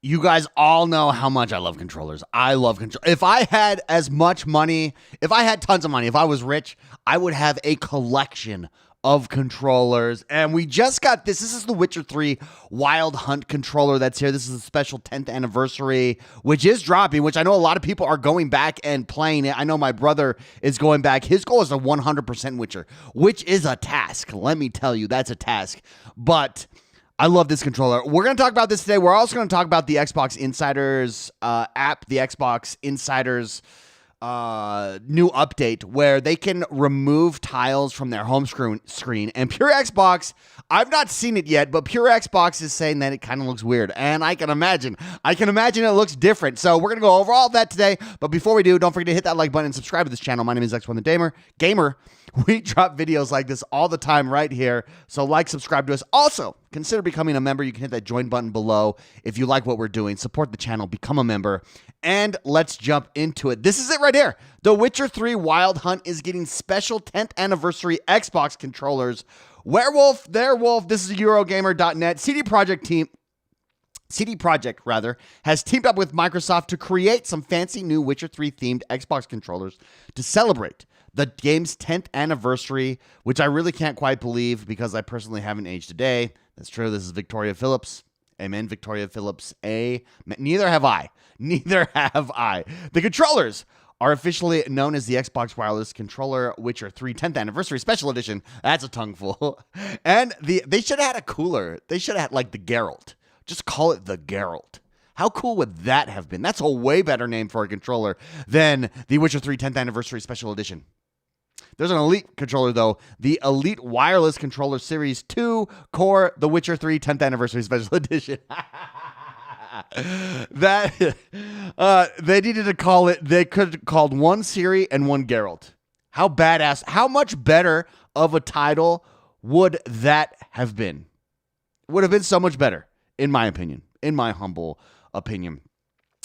You guys all know how much I love controllers. I love control. If I had as much money, if I had tons of money, if I was rich, I would have a collection of controllers. And we just got this. This is the Witcher 3 Wild Hunt controller that's here. This is a special 10th anniversary, which is dropping, which I know a lot of people are going back and playing it. I know my brother is going back. His goal is a 100% Witcher, which is a task. Let me tell you, that's a task. But I love this controller. We're going to talk about this today. We're also going to talk about the Xbox Insiders app, the Xbox Insiders new update where they can remove tiles from their home screen. And Pure Xbox, I've not seen it yet, but Pure Xbox is saying that it kind of looks weird. And I can imagine it looks different. So we're going to go over all of that today. But before we do, don't forget to hit that like button and subscribe to this channel. My name is X1 the Gamer. We drop videos like this all the time right here. So like, subscribe to us. Also, consider becoming a member. You can hit that join button below if you like what we're doing. Support the channel, become a member, and let's jump into it. This is it right here. The Witcher 3 Wild Hunt is getting special 10th anniversary Xbox controllers. Werewolf, their wolf. This is Eurogamer.net. CD Projekt has teamed up with Microsoft to create some fancy new Witcher 3 themed Xbox controllers to celebrate the game's 10th anniversary, which I really can't quite believe because I personally haven't aged a day. That's true. This is Victoria Phillips. Amen, Victoria Phillips. Neither have I. Neither have I. The controllers are officially known as the Xbox Wireless Controller Witcher 3 10th Anniversary Special Edition. That's a tongueful. And they should have had a cooler. They should have had like the Geralt. Just call it the Geralt. How cool would that have been? That's a way better name for a controller than the Witcher 3 10th Anniversary Special Edition. There's an Elite controller, though. The Elite Wireless Controller Series 2 Core, the Witcher 3 10th Anniversary Special Edition. That they needed to call it. They could have called one Ciri and one Geralt. How badass! How much better of a title would that have been? Would have been so much better, in my opinion. In my humble opinion,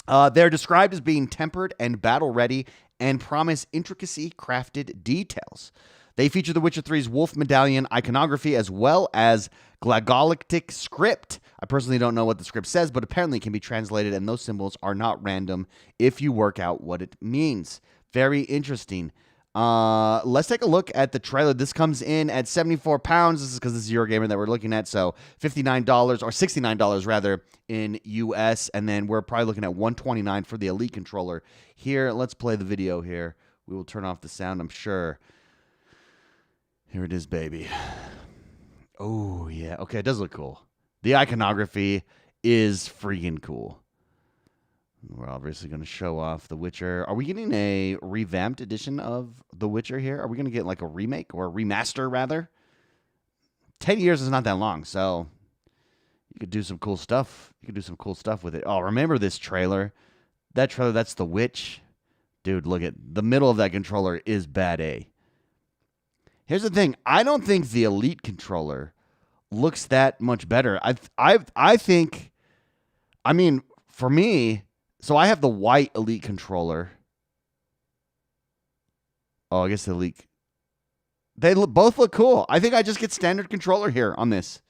they're described as being tempered and battle ready and promise intricacy crafted details. They feature The Witcher 3's Wolf Medallion iconography as well as Glagolitic script. I personally don't know what the script says, but apparently it can be translated, and those symbols are not random if you work out what it means. Very interesting. Let's take a look at the trailer. This comes in at 74 pounds. This is because this is Eurogamer that we're looking at. So $59 or $69 rather in US. And then we're probably looking at $129 for the Elite controller. Here, let's play the video here. We will turn off the sound, I'm sure. Here it is, baby. Oh, yeah. Okay, it does look cool. The iconography is freaking cool. We're obviously going to show off The Witcher. Are we getting a revamped edition of The Witcher here? Are we going to get like a remake or a remaster, rather? 10 years is not that long, so you could do some cool stuff. You could do some cool stuff with it. Oh, remember this trailer? That trailer, that's The Witch. Dude, look at the middle of that controller is bad A. Here's the thing. I don't think the Elite controller looks that much better. I think, I mean, for me, so I have the white Elite controller. Oh, I guess the Elite. They both look cool. I think I just get standard controller here on this.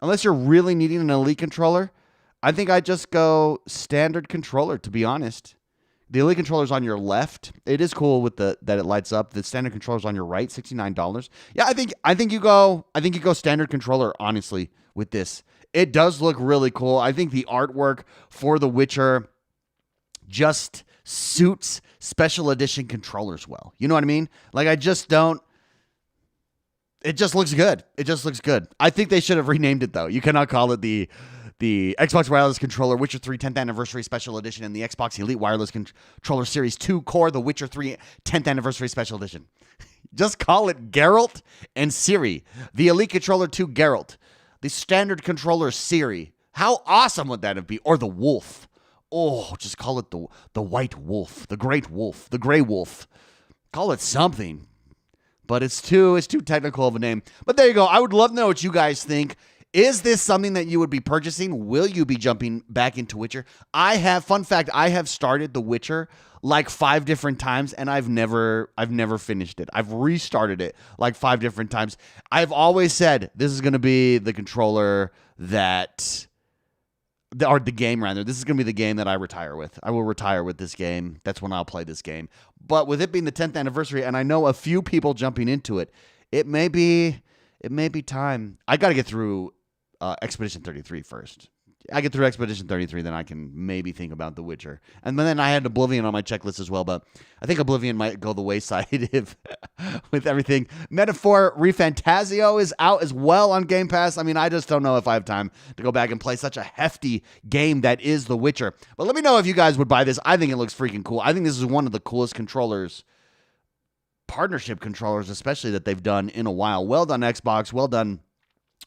Unless you're really needing an Elite controller, I think I just go standard controller, to be honest. The Elite controller's on your left. It is cool with that it lights up. The standard controller's on your right, $69. Yeah, I think you go standard controller, honestly, with this. It does look really cool. I think the artwork for The Witcher just suits special edition controllers well. You know what I mean? Like, I just don't. It just looks good. It just looks good. I think they should have renamed it, though. You cannot call it the Xbox Wireless Controller Witcher 3 10th Anniversary Special Edition and the Xbox Elite Wireless Controller Series 2 Core The Witcher 3 10th Anniversary Special Edition. Just call it Geralt and Ciri. The Elite Controller 2 Geralt. The Standard Controller Ciri. How awesome would that be? Or the Wolf. just call it the white wolf, the great wolf, the gray wolf. Call it something. But it's too technical of a name. But there you go. I would love to know what you guys think. Is this something that you would be purchasing? Will you be jumping back into Witcher? Fun fact, I have started The Witcher like 5 different times, and I've never finished it. I've restarted it like 5 different times. I've always said this is going to be the controller or the game rather. This is going to be the game that I retire with. I will retire with this game. That's when I'll play this game. But with it being the 10th anniversary, and I know a few people jumping into it, it may be time. I got to get through Expedition 33 first. I get through Expedition 33, then I can maybe think about The Witcher. And then I had Oblivion on my checklist as well, but I think Oblivion might go the wayside if with everything. Metaphor ReFantazio is out as well on Game Pass. I mean, I just don't know if I have time to go back and play such a hefty game that is The Witcher. But let me know if you guys would buy this. I think it looks freaking cool. I think this is one of the coolest controllers, partnership controllers especially, that they've done in a while. Well done, Xbox. Well done,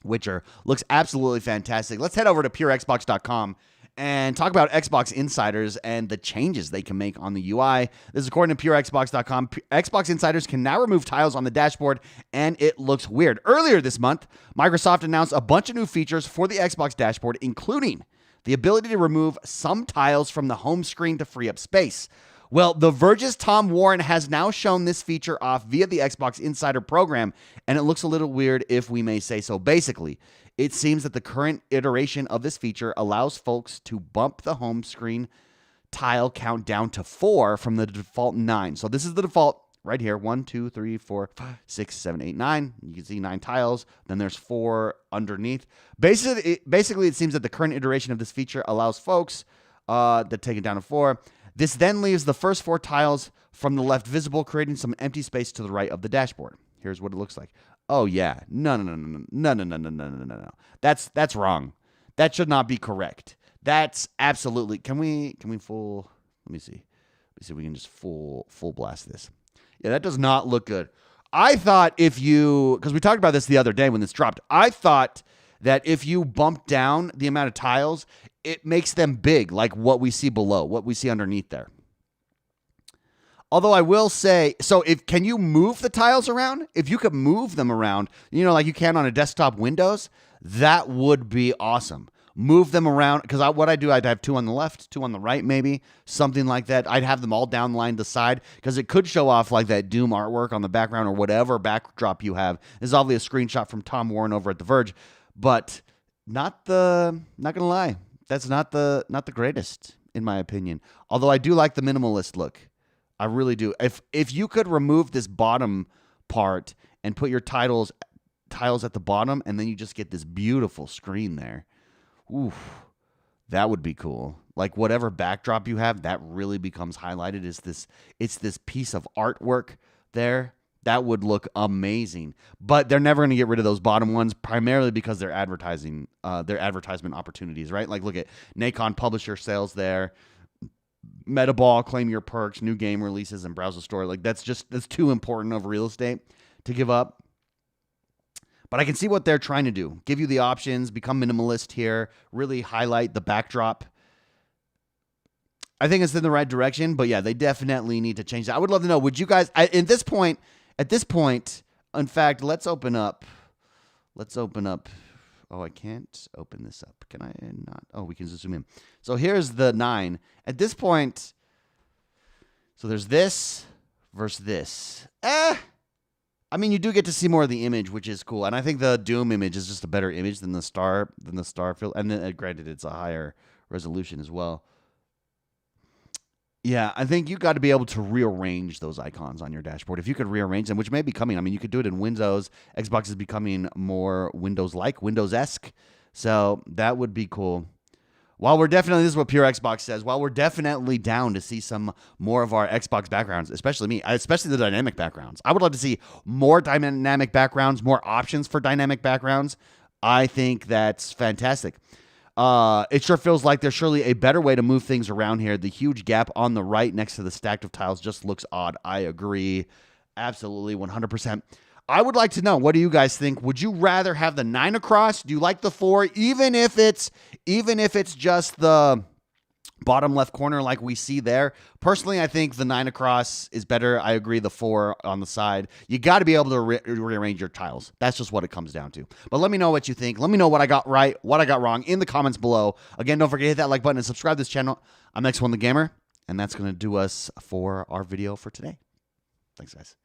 Witcher. Looks absolutely fantastic. Let's head over to purexbox.com and talk about Xbox Insiders and the changes they can make on the UI. This is according to purexbox.com. Xbox Insiders can now remove tiles on the dashboard, and it looks weird. Earlier this month, Microsoft announced a bunch of new features for the Xbox dashboard, including the ability to remove some tiles from the home screen to free up space. Well, The Verge's Tom Warren has now shown this feature off via the Xbox Insider program, and it looks a little weird if we may say so. Basically, it seems that the current iteration of this feature allows folks to bump the home screen tile count down to 4 from the default 9. So this is the default right here. 1, 2, 3, 4, 5, 6, 7, 8, 9. You can see 9 tiles. Then there's 4 underneath. Basically, it seems that the current iteration of this feature allows folks to take it down to 4. This then leaves the first 4 tiles from the left visible, creating some empty space to the right of the dashboard. Here's what it looks like. Oh yeah, no. That's wrong. That should not be correct. That's absolutely. Can we full? Let me see. Let me see if we can just full blast this. Yeah, that does not look good. I thought because we talked about this the other day when this dropped. I thought that if you bump down the amount of tiles, it makes them big, like what we see below, what we see underneath there. Although I will say, can you move the tiles around? If you could move them around, like you can on a desktop Windows, that would be awesome. Move them around, because I'd have 2 on the left, 2 on the right, maybe, something like that. I'd have them all down the line to the side, because it could show off like that Doom artwork on the background or whatever backdrop you have. This is obviously a screenshot from Tom Warren over at The Verge, but not gonna lie. That's not the greatest, in my opinion. Although I do like the minimalist look. I really do. If you could remove this bottom part and put your tiles at the bottom, and then you just get this beautiful screen there. Oof, that would be cool. Like whatever backdrop you have, that really becomes highlighted. It's this piece of artwork there. That would look amazing. But they're never going to get rid of those bottom ones, primarily because they're advertisement opportunities, right? Like look at Nacon publisher sales there. Metaball, claim your perks, new game releases, and browse the store. Like that's too important of real estate to give up. But I can see what they're trying to do. Give you the options, become minimalist here, really highlight the backdrop. I think it's in the right direction, but yeah, they definitely need to change that. I would love to know, would you guys, at this point, in fact, let's open up. Oh, I can't open this up. Can I not? Oh, we can zoom in. So here's the 9. At this point, so there's this versus this. I mean, you do get to see more of the image, which is cool. And I think the Doom image is just a better image than the star field. And then, granted, it's a higher resolution as well. Yeah, I think you got to be able to rearrange those icons on your dashboard. If you could rearrange them, which may be coming. I mean, you could do it in Windows. Xbox is becoming more Windows-like, Windows-esque. So that would be cool. This is what Pure Xbox says, while we're definitely down to see some more of our Xbox backgrounds, especially the dynamic backgrounds. I would love to see more dynamic backgrounds, more options for dynamic backgrounds. I think that's fantastic. It sure feels like there's surely a better way to move things around here. The huge gap on the right next to the stack of tiles just looks odd. I agree. Absolutely, 100%. I would like to know, what do you guys think? Would you rather have the 9 across? Do you like the 4, even if it's just the bottom left corner like we see there. Personally, I think the 9 across is better. I agree the 4 on the side. You got to be able to rearrange your tiles. That's just what it comes down to. But let me know what you think. Let me know what I got right, what I got wrong in the comments below. Again, don't forget to hit that like button and subscribe to this channel. I'm X1 the Gamer, and that's going to do us for our video for today. Thanks, guys.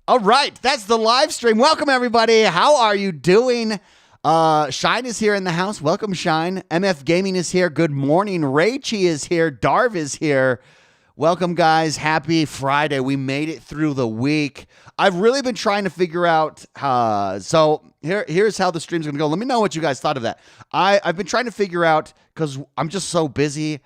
All right, that's the live stream. Welcome, everybody. How are you doing? Shine is here in the house. Welcome, Shine. MF Gaming is here. Good morning. Rachy is here. Darv is here. Welcome, guys. Happy Friday. We made it through the week. I've really been trying to figure out, so here's how the stream's going to go. Let me know what you guys thought of that. I've been trying to figure out, because I'm just so busy,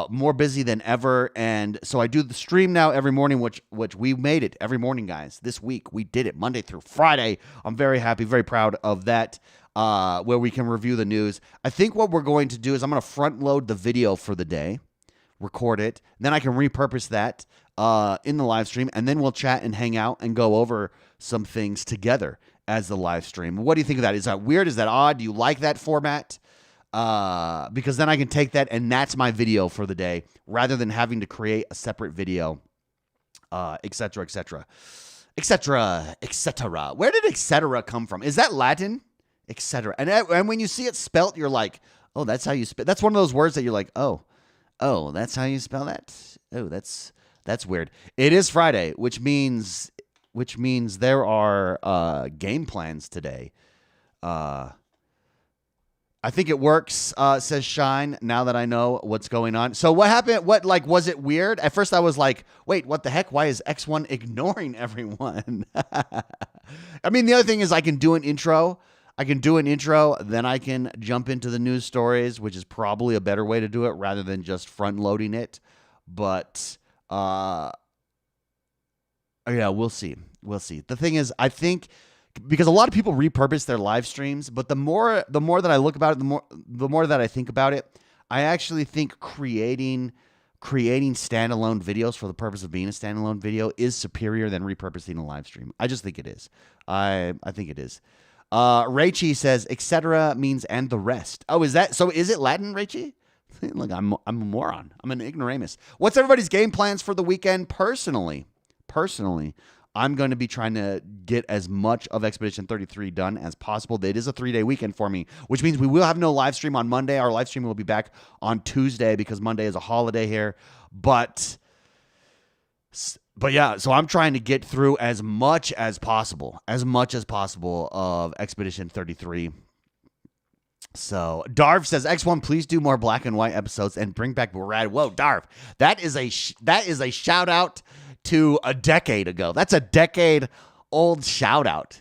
more busy than ever, and so I do the stream now every morning, which we made it every morning, guys. This week we did it Monday through Friday. I'm very happy, very proud of that. Where we can review the news. I think what we're going to do is I'm going to front load the video for the day, record it, then I can repurpose that in the live stream, and then we'll chat and hang out and go over some things together as the live stream. What do you think of that? Is that weird? Is that odd? Do you like that format? Because then I can take that and that's my video for the day rather than having to create a separate video, et cetera, et cetera, et cetera, et cetera. Where did et cetera come from? Is that Latin? Et cetera. And when you see it spelt, you're like, oh, that's how you spell. That's one of those words that you're like, oh, that's how you spell that. Oh, that's weird. It is Friday, which means there are game plans today. I think it works, says Shine, now that I know what's going on. So what happened? Was it weird? At first I was like, wait, what the heck? Why is X1 ignoring everyone? I mean, the other thing is I can do an intro. Then I can jump into the news stories, which is probably a better way to do it rather than just front loading it. But, yeah, we'll see. The thing is, I think, because a lot of people repurpose their live streams, but the more that I look about it, the more that I think about it, I actually think creating standalone videos for the purpose of being a standalone video is superior than repurposing a live stream. I just think it is. I think it is. Rachy says, etc. means and the rest. Oh, is that so? Is it Latin, Rachy? Look, I'm a moron. I'm an ignoramus. What's everybody's game plans for the weekend? Personally, I'm going to be trying to get as much of Expedition 33 done as possible. It is a 3-day weekend for me, which means we will have no live stream on Monday. Our live stream will be back on Tuesday because Monday is a holiday here. But yeah, so I'm trying to get through as much as possible of Expedition 33. So Darv says, X1, please do more black and white episodes and bring back Brad. Whoa, Darv, that is a shout out to a decade ago. That's a decade old shout out.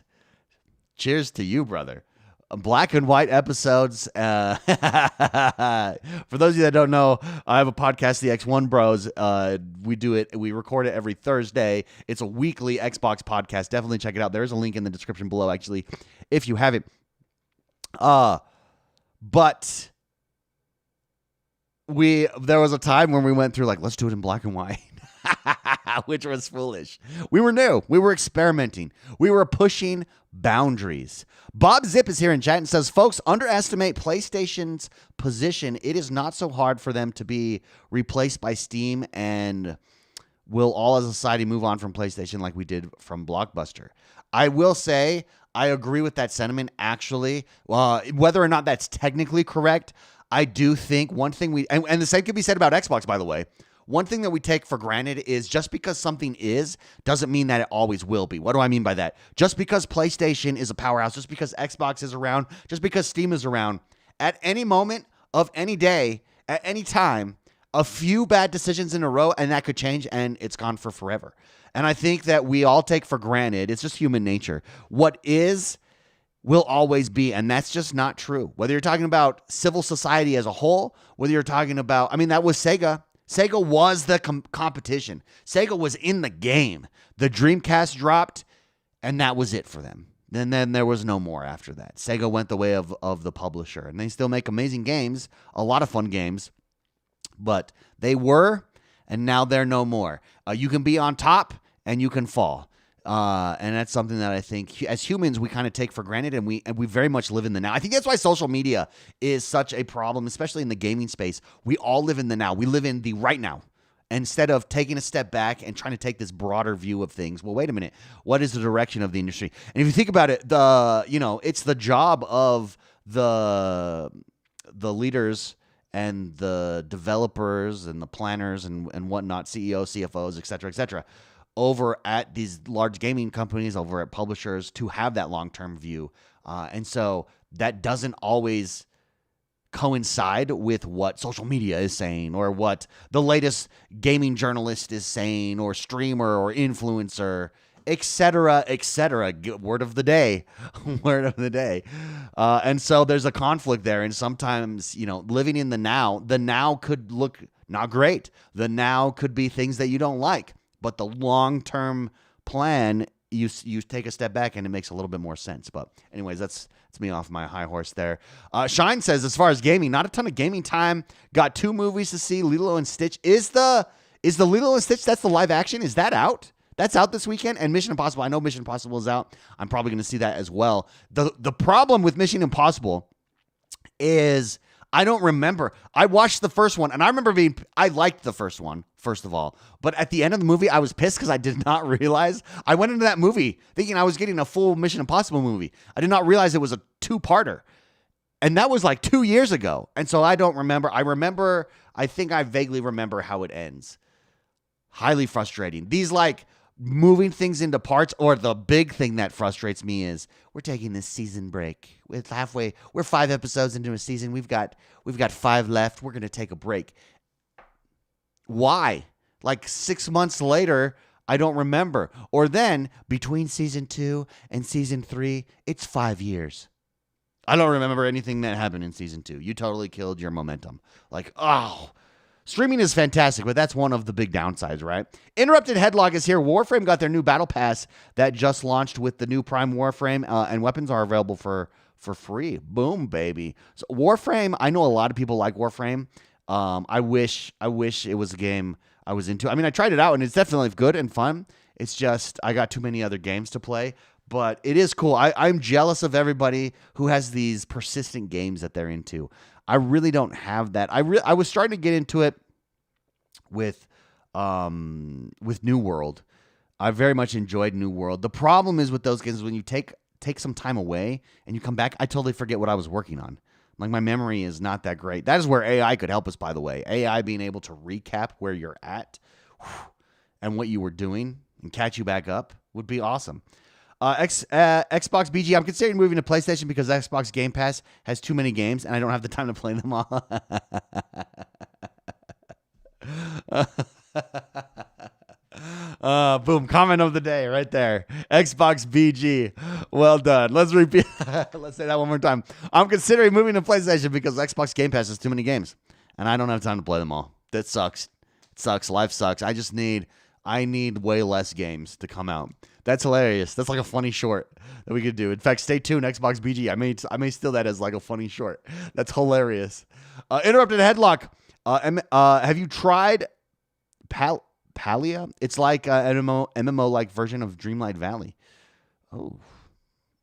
Cheers to you, brother. Black and white episodes. For those of you that don't know, I have a podcast, the X1 Bros. We record it every Thursday. It's a weekly Xbox podcast. Definitely check it out. There's a link in the description below, actually, if you haven't. But there was a time when we went through like, let's do it in black and white. Which was foolish. We were new. We were experimenting. We were pushing boundaries. Bob Zip is here in chat and says, folks, underestimate PlayStation's position. It is not so hard for them to be replaced by Steam, and we'll all as a society move on from PlayStation like we did from Blockbuster. I will say I agree with that sentiment, actually. Whether or not that's technically correct, I do think one thing and the same can be said about Xbox, by the way. One thing that we take for granted is just because something is doesn't mean that it always will be. What do I mean by that? Just because PlayStation is a powerhouse, just because Xbox is around, just because Steam is around, at any moment of any day, at any time, a few bad decisions in a row, and that could change, and it's gone for forever. And I think that we all take for granted, it's just human nature, what is will always be, and that's just not true. Whether you're talking about civil society as a whole, whether you're talking about, I mean, that was Sega. Sega was the competition. Sega was in the game. The Dreamcast dropped, and that was it for them. Then there was no more after that. Sega went the way of the publisher, and they still make amazing games, a lot of fun games, but they were, and now they're no more. You can be on top, and you can fall. And that's something that I think as humans we kind of take for granted, and we very much live in the now. I think that's why social media is such a problem, especially in the gaming space. We all live in the now. We live in the right now. Instead of taking a step back and trying to take this broader view of things, well, wait a minute. What is the direction of the industry? And if you think about it, it's the job of the leaders and the developers and the planners and whatnot, CEOs, CFOs, et cetera, over at these large gaming companies, over at publishers, to have that long-term view. And so that doesn't always coincide with what social media is saying or what the latest gaming journalist is saying or streamer or influencer, et cetera, et cetera. Word of the day. Word of the day. And so there's a conflict there. And sometimes, living in the now could look not great. The now could be things that you don't like. But the long-term plan, you take a step back and it makes a little bit more sense. But anyways, that's me off my high horse there. Shine says, as far as gaming, not a ton of gaming time. Got 2 movies to see. Lilo and Stitch. Is the Lilo and Stitch, that's the live action, is that out? That's out this weekend. And Mission Impossible, I know Mission Impossible is out. I'm probably going to see that as well. The problem with Mission Impossible is I don't remember. I watched the first one, and I remember I liked the first one, first of all. But at the end of the movie, I was pissed because I did not realize. I went into that movie thinking I was getting a full Mission Impossible movie. I did not realize it was a 2-parter. And that was like 2 years ago. And so I don't remember. I think I vaguely remember how it ends. Highly frustrating. These moving things into parts, or the big thing that frustrates me is we're taking this season break. We're 5 episodes into a season. We've got 5 left. We're going to take a break. Why? 6 months later, I don't remember. Or then between season 2 and season 3, it's 5 years. I don't remember anything that happened in season 2. You totally killed your momentum. Streaming is fantastic, but that's one of the big downsides, right? Interrupted Headlock is here. Warframe got their new battle pass that just launched with the new Prime Warframe, and weapons are available for free. Boom, baby. So Warframe, I know a lot of people like Warframe. I wish it was a game I was into. I mean, I tried it out, and it's definitely good and fun. It's just I got too many other games to play. But it is cool. I'm jealous of everybody who has these persistent games that they're into. I really don't have that. I was starting to get into it with New World. I very much enjoyed New World. The problem is with those games, when you take some time away and you come back, I totally forget what I was working on. My memory is not that great. That is where AI could help us, by the way. AI being able to recap where you're at and what you were doing and catch you back up would be awesome. Xbox BG, I'm considering moving to PlayStation because Xbox Game Pass has too many games and I don't have the time to play them all. Boom, comment of the day right there. Xbox BG. Well done. Let's repeat. Let's say that one more time. I'm considering moving to PlayStation because Xbox Game Pass has too many games and I don't have time to play them all. That sucks. It sucks. Life sucks. I need way less games to come out. That's hilarious. That's like a funny short that we could do. In fact, stay tuned, Xbox BG. I may steal that as like a funny short. That's hilarious. Interrupted Headlock. Have you tried Palia? It's like an MMO like version of Dreamlight Valley. Oh,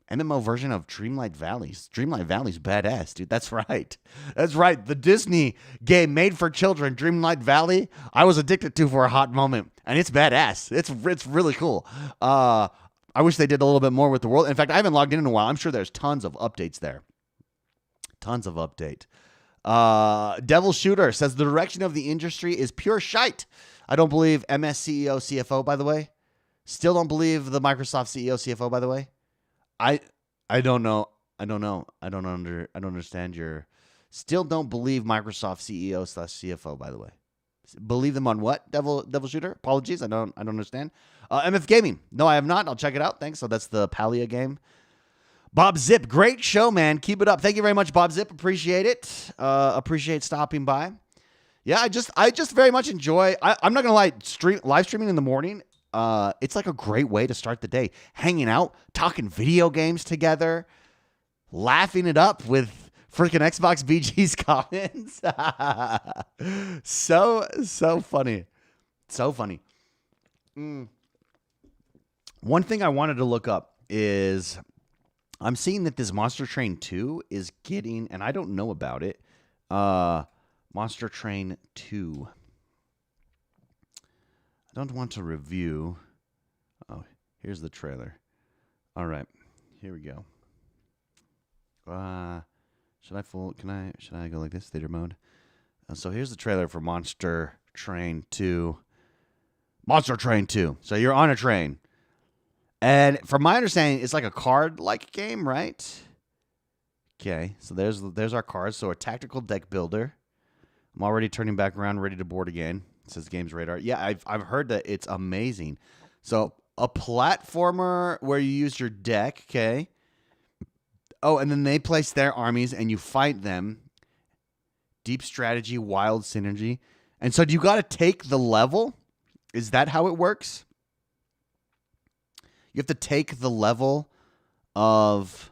MMO version of Dreamlight Valley. Dreamlight Valley's badass, dude. That's right. That's right. The Disney game made for children, Dreamlight Valley, I was addicted to for a hot moment. And it's badass. It's really cool. I wish they did a little bit more with the world. In fact, I haven't logged in a while. I'm sure there's tons of updates there. Tons of update. Devil Shooter says the direction of the industry is pure shite. I don't believe MS CEO, CFO, by the way. Still don't believe the Microsoft CEO, CFO, by the way. I don't know. I don't understand your. Still don't believe Microsoft CEO / CFO, by the way. Believe them on what? Devil Shooter? Apologies, I don't understand. MF Gaming. No, I have not. I'll check it out. Thanks. So that's the Palia game. Bob Zip, great show, man. Keep it up. Thank you very much, Bob Zip. Appreciate it. Appreciate stopping by. Yeah, I just very much enjoy. I'm not gonna lie. Live streaming in the morning. It's like a great way to start the day. Hanging out, talking video games together, laughing it up with freaking Xbox BG's comments. So funny. So funny. One thing I wanted to look up is I'm seeing that this Monster Train 2 is getting, and I don't know about it, Monster Train 2. I don't want to review. Oh, here's the trailer. All right, here we go. Should I go like this, theater mode? So here's the trailer for Monster Train 2. Monster Train 2. So you're on a train. And from my understanding, it's like a card-like game, right? Okay, so there's our cards. So a tactical deck builder. I'm already turning back around, ready to board again. It says Games Radar. Yeah, I've heard that it's amazing. So a platformer where you use your deck, okay. Oh, and then they place their armies and you fight them. Deep strategy, wild synergy. And so do you got to take the level? Is that how it works? You have to take the level of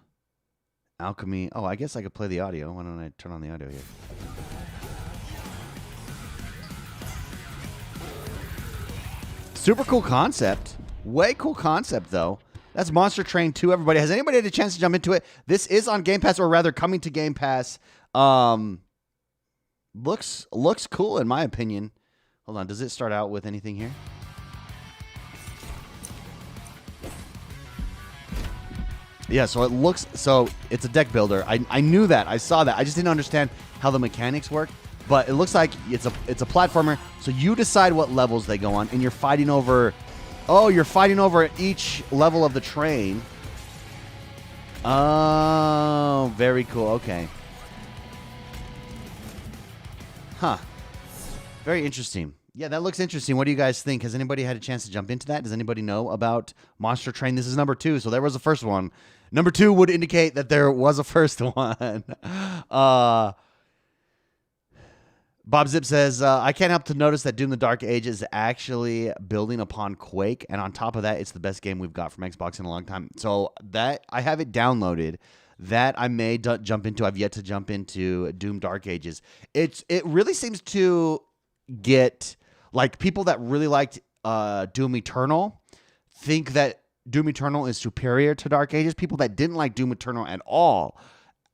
alchemy. Oh, I guess I could play the audio. Why don't I turn on the audio here? Super cool concept. Way cool concept, though. That's Monster Train 2, everybody. Has anybody had a chance to jump into it? This is on Game Pass, or rather coming to Game Pass. Looks cool, in my opinion. Hold on. Does it start out with anything here? Yeah, so it's a deck builder. I knew that. I saw that. I just didn't understand how the mechanics work. But it looks like it's a platformer. So you decide what levels they go on, and you're fighting over. Oh, you're fighting over each level of the train. Oh, very cool. Okay. Huh. Very interesting. Yeah, that looks interesting. What do you guys think? Has anybody had a chance to jump into that? Does anybody know about Monster Train? This is number 2, so there was a first one. Number 2 would indicate that there was a first one. Bob Zip says, I can't help to notice that Doom the Dark Age is actually building upon Quake, and on top of that, it's the best game we've got from Xbox in a long time. So that I have it downloaded. That I may jump into. I've yet to jump into Doom Dark Ages. It really seems to get, like, people that really liked Doom Eternal think that Doom Eternal is superior to Dark Ages. People that didn't like Doom Eternal at all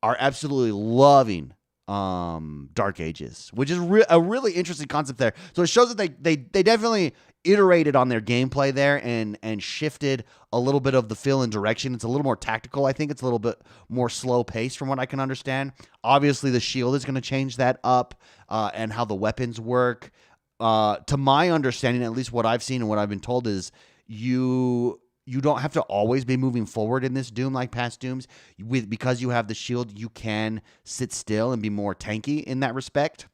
are absolutely loving Dark Ages, which is a really interesting concept there. So it shows that they definitely iterated on their gameplay there and shifted a little bit of the feel and direction. It's a little more tactical. I think it's a little bit more slow paced from what I can understand. Obviously, the shield is going to change that up, and how the weapons work. To my understanding, at least what I've seen and what I've been told, is you don't have to always be moving forward in this Doom like past Dooms. Because you have the shield, you can sit still and be more tanky in that respect,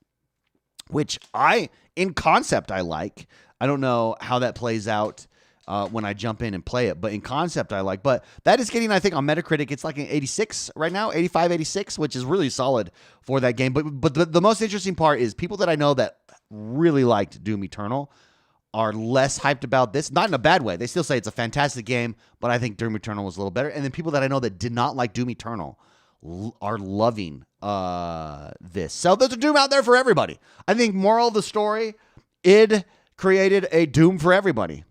which in concept, I like. I don't know how that plays out when I jump in and play it, but in concept, I like. But that is getting, I think, on Metacritic, it's like an 86 right now, 85, 86, which is really solid for that game. But the most interesting part is people that I know that really liked Doom Eternal are less hyped about this. Not in a bad way. They still say it's a fantastic game, but I think Doom Eternal was a little better. And then people that I know that did not like Doom Eternal are loving this. So there's a Doom out there for everybody. I think moral of the story, id created a Doom for everybody.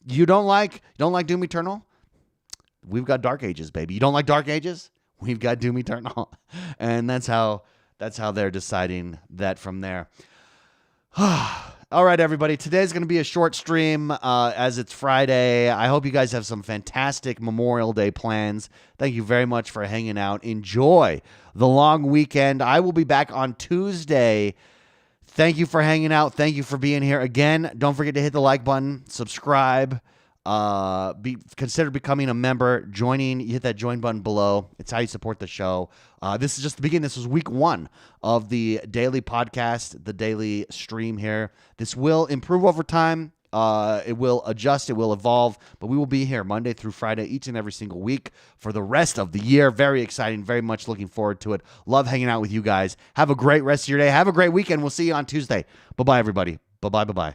You don't like Doom Eternal? We've got Dark Ages, baby. You don't like Dark Ages? We've got Doom Eternal. And that's how they're deciding that from there. All right, everybody. Today's going to be a short stream as it's Friday. I hope you guys have some fantastic Memorial Day plans. Thank you very much for hanging out. Enjoy the long weekend. I will be back on Tuesday. Thank you for hanging out. Thank you for being here. Again, don't forget to hit the like button, subscribe, consider becoming a member, you hit that join button below. It's how you support the show. This is just the beginning. This was week 1 of the daily podcast, the daily stream here. This will improve over time. It will adjust. It will evolve. But we will be here Monday through Friday each and every single week for the rest of the year. Very exciting. Very much looking forward to it. Love hanging out with you guys. Have a great rest of your day. Have a great weekend. We'll see you on Tuesday. Bye-bye, everybody. Bye-bye. Bye-bye.